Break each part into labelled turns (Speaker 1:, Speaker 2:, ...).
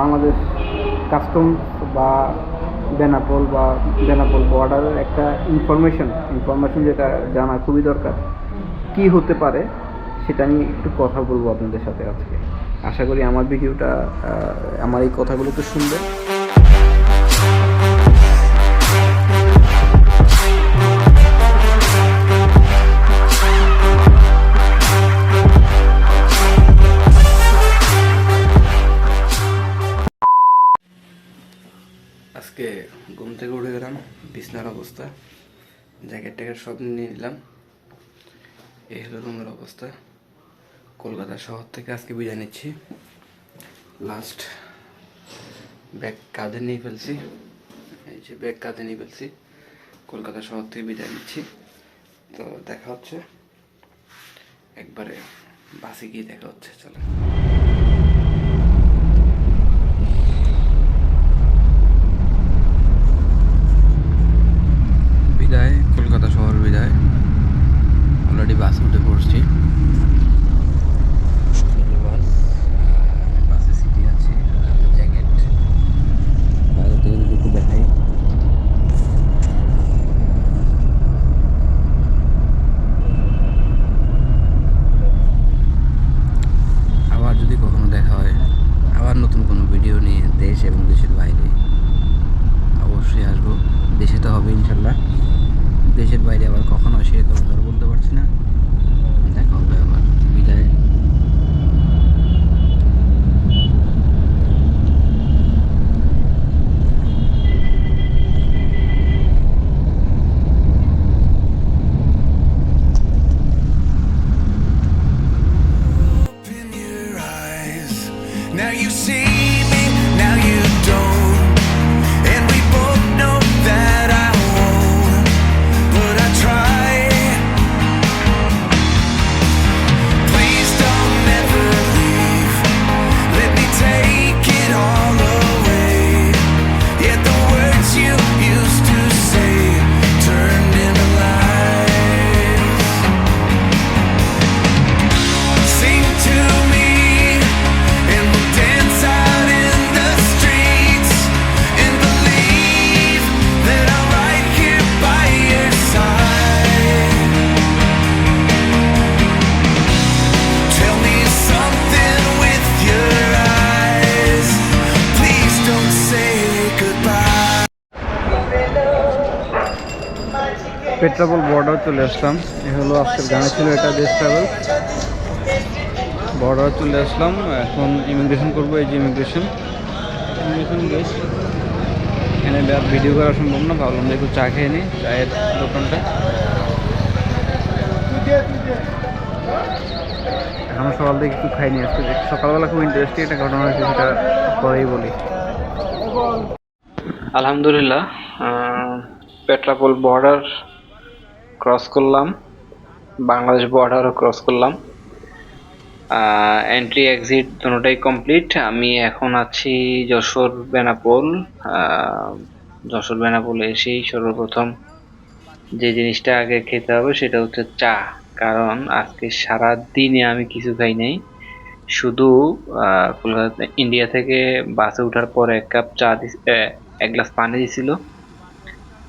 Speaker 1: Bangladesh customs বা বেনাপোল বর্ডারের একটা ইনফরমেশন যেটা জানা খুবই দরকার। কি হতে পারে সেটা নিয়ে একটু কথা বলবো আপনাদের সাথে আজকে। আশা করি আমার ভিডিওটা আমার এই কথাগুলো তো শুনবেন। আজকে ঘুম থেকে উঠে গেলাম, বিছনার অবস্থা, জ্যাকেট ট্যাকেট সব নিয়ে নিলাম। এই হলো রুমের অবস্থা। কলকাতা শহর থেকে আজকে বিদায় নিচ্ছি। লাস্ট ব্যাগ কাঁধে নিয়ে ফেলছি, এই যে ব্যাগ কাঁধে নিয়ে ফেলছি। কলকাতা শহর থেকে বিদায় নিচ্ছি। তো দেখা হচ্ছে একবারে বাসে গিয়ে দেখা হচ্ছে। চলো বিদায়, কলকাতা শহর বিদায়। অলরেডি বাসে উঠে পড়ছি। বাসে সিটি আছে, জ্যাকেট বাইরে থেকে যদি একটু দেখাই। আবার যদি কখনো দেখা হয়, আবার নতুন কোনো ভিডিও নিয়ে দেশ এবং দেশের বাইরে অবশ্যই আসবো। দেশে তো হবে ইনশাল্লাহ, দেশের বাইরে আবার কখন হয় সেটা তো ধরে বলতে পারছি না। দেখা হবে আবার। বিদায়।
Speaker 2: Now you see me, now you don't, and we both know that I won't, but I try. Please don't ever leave, let me take it all away. Yet the words you used to say turned into lies. Sing to me and we'll dance out in the streets, and believe that I'm right here by your side. Tell me something with your eyes, please don't say goodbye.
Speaker 1: Petrapole border চলে আসলাম। এ হলো আজকের গানে ছিল এটা, দেশ travel. Border চলে আসলাম, এখন immigration করবো। এই যে ইমিগ্রেশন গেট। এখানে ভিডিও করা সম্ভব না, ভাবলাম যে একটু চা খেয়ে নিই, চায়ের দোকানটা। এখনো সকাল থেকে কিছু খাইনি। আজকে সকালবেলা খুব ইন্টারেস্টিং একটা ঘটনা হয়েছে, সেটা পরেই বলি। আলহামদুলিল্লাহ, পেট্রাপোল বর্ডার ক্রস করলাম, বাংলাদেশ বর্ডারও ক্রস করলাম। এন্ট্রি এক্সিট দুটোটাই কমপ্লিট। আমি এখন আছি যশোর বেনাপোল। যশোর বেনাপোল এসেই সর্বপ্রথম যে জিনিসটা আগে খেতে হবে সেটা হচ্ছে চা। কারণ আজকে সারা দিনে আমি কিছু খাই নাই, শুধু কলকাতা ইন্ডিয়া থেকে বাসে ওঠার পর এক কাপ চা এক গ্লাস পানি দিছিল,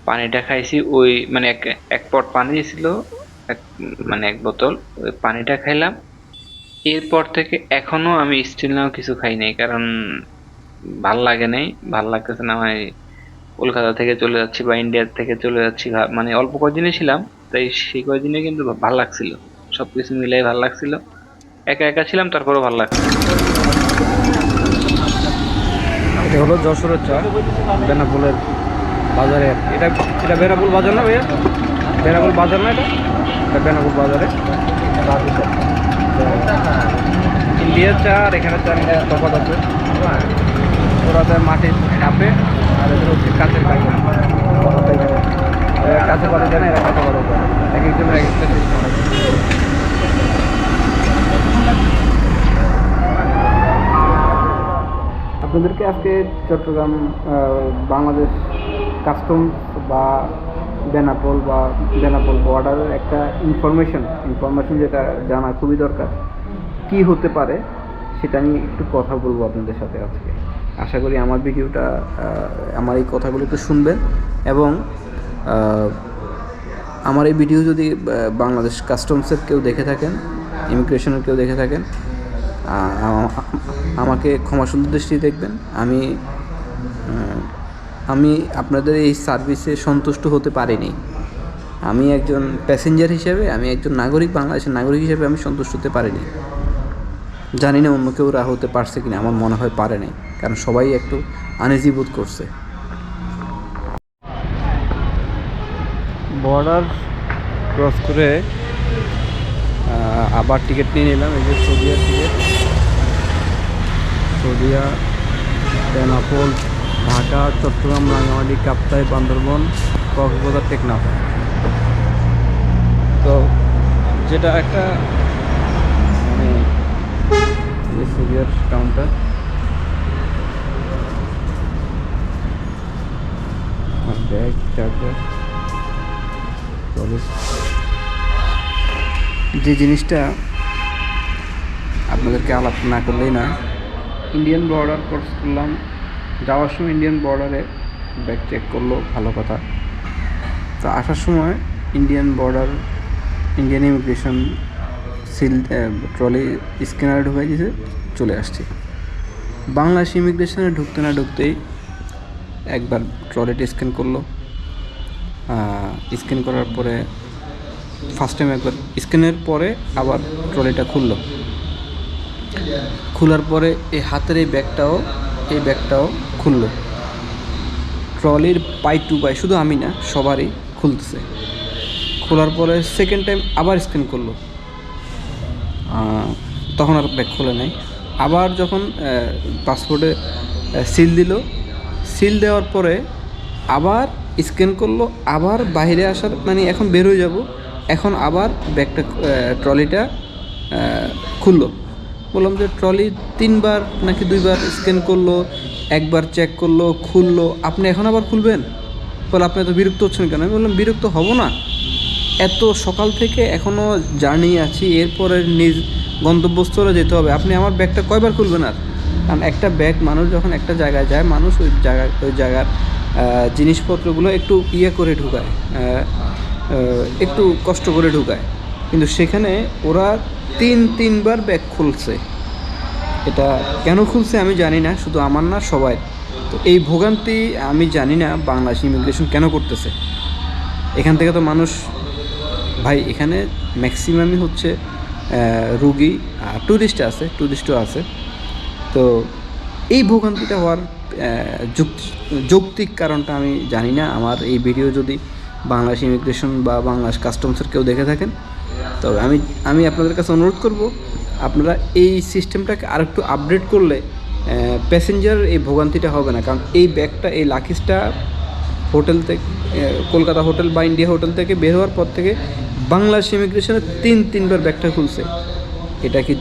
Speaker 1: পানিটা খাইছি। ওই মানে এক পট পানি দিছিল, মানে এক বোতল, ওই পানিটা খাইলাম। এরপর থেকে এখনো আমি স্টিল নাও কিছু খাই নাই, কারণ ভাল লাগে নাই, ভাল লাগতেছে না। মানে কলকাতা থেকে চলে যাচ্ছি বা ইন্ডিয়া থেকে চলে যাচ্ছি, মানে অল্প কদিনে ছিলাম, তাই সেই কদিনে কিন্তু ভাল লাগছিল, সবকিছু মিলাই ভাল লাগছিল। একা একা ছিলাম, তারপরেও ভাল লাগছিল। এটা হলো যশোরের চা, বেনাপোলের বাজারে। এটা এটা বেনাপোল বাজার না ভাইয়া? বেনাপোল বাজার না? এটা বেনাপোল বাজারে। ইন্ডিয়ার চা আর এখানে চা তফাৎ আছে। ওরা মাটির কাপে, আর এদের হচ্ছে কাঁচের কাপে। কাঁচের পাতে দেয় না, এরা কাঁচা পাতে দেয়। এক একজনের এক একটা সিস্টেম আছে। আপনাদেরকে আজকে চট্টগ্রাম বাংলাদেশ কাস্টমস বা বেনাপোল বর্ডারের একটা ইনফরমেশন যেটা জানা খুবই দরকার। কি হতে পারে সেটা নিয়ে একটু কথা বলবো আপনাদের সাথে আজকে।
Speaker 3: আশা করি আমার ভিডিওটা আমার এই কথাগুলো একটু শুনবেন, এবং আমার এই ভিডিও যদি বাংলাদেশ কাস্টমসের কেউ দেখে থাকেন, ইমিগ্রেশনের কেউ দেখে থাকেন, আমাকে ক্ষমাসুন্দর দৃষ্টিতে দেখবেন। আমি আপনাদের এই সার্ভিসে সন্তুষ্ট হতে পারিনি। আমি একজন প্যাসেঞ্জার হিসেবে, আমি একজন নাগরিক, বাংলাদেশের নাগরিক হিসেবে আমি সন্তুষ্ট হতে পারিনি। জানি না অন্য কেউ হতে পারছে কিনা, আমার মনে হয় পারে নাই, কারণ সবাই একটু আনইজি বোধ করছে। বর্ডার ক্রস করে আবার টিকিট নিয়ে নিলাম। এই যে সৌদিয়ার টিকিট, সৌদিয়া, বেনাপোল, ঢাকা, চট্টগ্রাম, রাঙামাটি, কাপ্তাই, বান্দরবন, কক্সবাজার, টেকনাফ। তো যেটা একটা মানে সৌদিয়ার কাউন্টার, আর ব্যাগ, চার্জার, যে জিনিসটা আপনাদেরকে আলাপ না করলেই না, ইন্ডিয়ান বর্ডার ক্রস করলাম, যাওয়ার সময় ইন্ডিয়ান বর্ডারে ব্যাগ চেক করলো, ভালো কথা। তো আসার সময় Indian border, Indian immigration seal trolley স্ক্যানারে ঢুকাই দিয়েছে, চলে আসছি। বাংলাদেশ ইমিগ্রেশনে ঢুকতে না ঢুকতেই একবার ট্রলিটা স্ক্যান করলো। স্ক্যান করার পরে ফার্স্ট টাইম একবার স্ক্যানের পরে আবার ট্রলিটা খোলার পরে এই হাতের এই ব্যাগটাও খুললো। ট্রলির পাই টু পাই, শুধু আমি না, সবারই খুলতেছে। খোলার পরে সেকেন্ড টাইম আবার স্ক্যান করলো, তখন আর ব্যাগ খোলে নাই। আবার যখন পাসপোর্টে সিল দিল, সিল দেওয়ার পরে আবার স্ক্যান করলো, আবার বাইরে আসার মানে এখন বের হয়ে যাব, এখন আবার ব্যাগটা ট্রলিটা খুললো। বললাম যে ট্রলি 3বার নাকি 2বার স্ক্যান করলো, একবার চেক করলো, খুললো, আপনি এখন আবার খুলবেন? বলে আপনি এত বিরক্ত হচ্ছেন কেন? আমি বললাম বিরক্ত হব না, এত সকাল থেকে এখনও জার্নি আছি, এরপরে নিজ গন্তব্যস্থলে যেতে হবে, আপনি আমার ব্যাগটা কয়বার খুলবেন? আর কারণ একটা ব্যাগ, মানুষ যখন একটা জায়গায় যায়, মানুষ ওই জায়গার জিনিসপত্রগুলো একটু করে ঢুকায়, একটু কষ্ট করে ঢুকায়, কিন্তু সেখানে ওরা 3বার ব্যাগ খুলছে। এটা কেন খুলছে আমি জানি না, শুধু আমার না, সবাই। তো এই ভোগান্তি আমি জানি না বাংলাদেশ ইমিগ্রেশন কেন করতেছে। এখান থেকে তো মানুষ, ভাই এখানে ম্যাক্সিমামই হচ্ছে রুগী, ট্যুরিস্টও আছে। তো এই ভোগান্তিটা হওয়ার যৌক্তিক কারণটা আমি জানি না। আমার এই ভিডিও যদি বাংলাদেশ ইমিগ্রেশন বা বাংলাদেশ কাস্টমসের কেউ দেখে থাকেন, তবে আমি আপনাদের কাছে অনুরোধ করব, আপনারা এই সিস্টেমটাকে আরেকটু আপডেট করলে প্যাসেঞ্জার এই ভোগান্তিটা হবে না। কারণ এই ব্যাগটা, এই লাকিজটা হোটেল থেকে, কলকাতা হোটেল বা ইন্ডিয়া হোটেল থেকে বের হওয়ার পর থেকে বাংলাদেশ ইমিগ্রেশনে 3বার ব্যাগটা খুলছে। এটা কি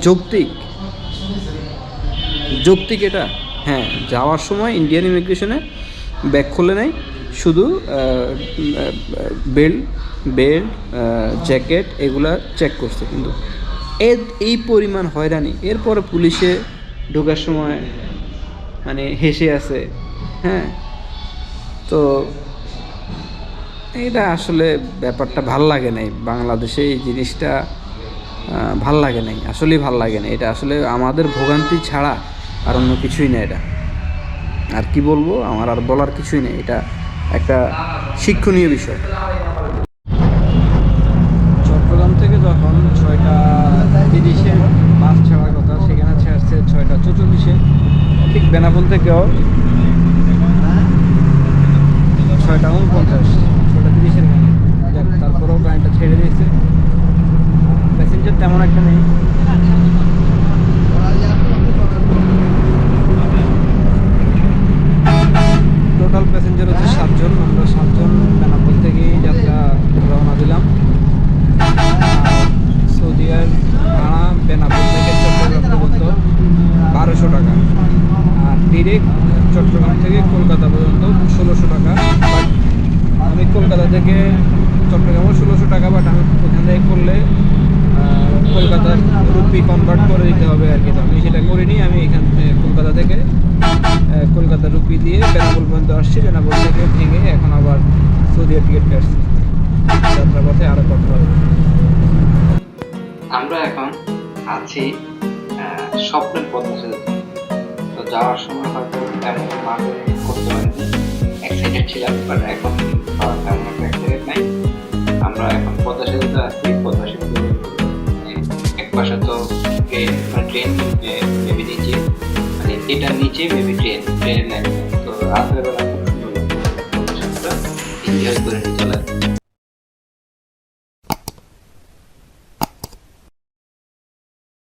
Speaker 3: যৌক্তিক এটা? হ্যাঁ, যাওয়ার সময় ইন্ডিয়ান ইমিগ্রেশনে ব্যাগ খুলে নেয়, শুধু বেল্ট, জ্যাকেট এগুলা চেক করছে, কিন্তু এই পরিমাণ হয়রানি। এরপরে পুলিশে ঢোকার সময় মানে হেসে আছে। হ্যাঁ, তো এটা আসলে ব্যাপারটা ভাল লাগে নাই, বাংলাদেশে এই জিনিসটা ভাল লাগে নাই, আসলেই ভাল লাগে না। এটা আসলে আমাদের ভোগান্তি ছাড়া আর অন্য কিছুই না। এটা আর কি বলবো, আমার আর বলার কিছুই নেই। এটা একটা শিক্ষণীয় বিষয়। চট্টগ্রাম থেকে যখন 6টা 30-এ বাস ছাড়ার কথা, সেখানে ছাড়ছে 6টা 44-এ। ঠিক বেনাপোল থেকেও 6টা 49, 6টা 30-এর গাড়ি। তারপরেও গাড়িটা ছেড়ে দিয়েছে, প্যাসেঞ্জার তেমন একটা নেই। টোটাল প্যাসেঞ্জার হচ্ছে 7জন। আমরা 7জন বেনাপোল থেকেই যাত্রা রওনা দিলাম। সৌদিয়ার ভাড়া বেনাপোল থেকে চট্টগ্রাম পর্যন্ত 1200 টাকা, আর ডিরেক্ট চট্টগ্রাম থেকে কলকাতা পর্যন্ত 1600 টাকা। বাট আমি কলকাতা থেকে চট্টগ্রামও 1600 টাকা, বাট আমি ওখান থেকে করলে কলকাতার রুপি কনভার্ট করে দিতে হবে আর কি। তো আমি সেটা করিনি, আমি এখান থেকে কলকাতা থেকে কলকাতা রুপি দিয়ে বেনাপোল পর্যন্ত আসছি, বেনাপোল থেকে ভেঙে এখন আবার সৌদিয়া টিকিট কাটছি। যাত্রাপথে আরও কথা হবে।
Speaker 1: আমরা এখন আছি স্বপ্নের পদ্মা সেতু। তো যাওয়ার সময় হয়তো তেমন ভাবে করতে পারিনি, এক্সাইটেড ছিলাম, বাট এখন তেমন একটা এক্সাইটেড নাই। আমরা এখন পদ্মা সেতুতে আছি। পদ্মা সেতু এক পাশে তো ট্রেন মেবি নিচে, মানে এটার নিচে মেবি ট্রেনের লাইন। তো রাতের বেলা খুব সুন্দর লাগে পদ্মা সেতুটা এনজয় করে নিচ্ছি।